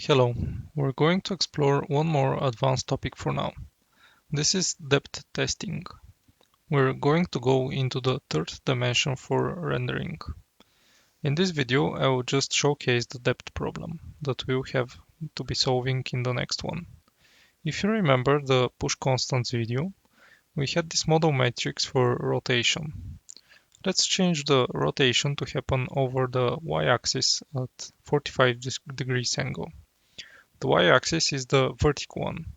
Hello, we're going to explore one more advanced topic for now. This is depth testing. We're going to go into the third dimension for rendering. In this video, I will just showcase the depth problem that we'll have to be solving in the next one. If you remember the push constants video, we had this model matrix for rotation. Let's change the rotation to happen over the y-axis at 45 degrees angle. The y-axis is the vertical one,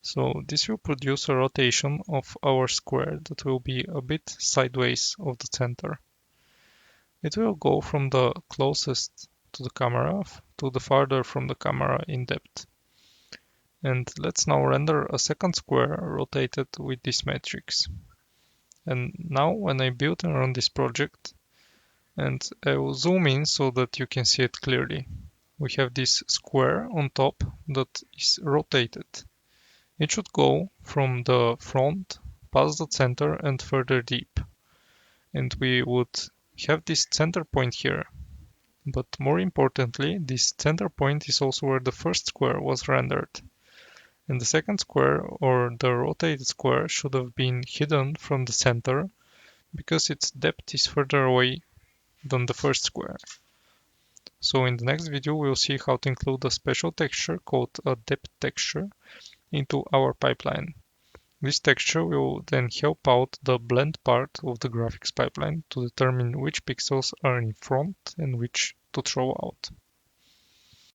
so this will produce a rotation of our square that will be a bit sideways of the center. It will go from the closest to the camera to the farther from the camera in depth. And let's now render a second square rotated with this matrix. And now when I build and run this project, and I will zoom in so that you can see it clearly. We have this square on top that is rotated. It should go from the front, past the center and further deep. And we would have this center point here. But more importantly, this center point is also where the first square was rendered. And the second square, or the rotated square, should have been hidden from the center because its depth is further away than the first square. So in the next video, we'll see how to include a special texture called a depth texture into our pipeline. This texture will then help out the blend part of the graphics pipeline to determine which pixels are in front and which to throw out.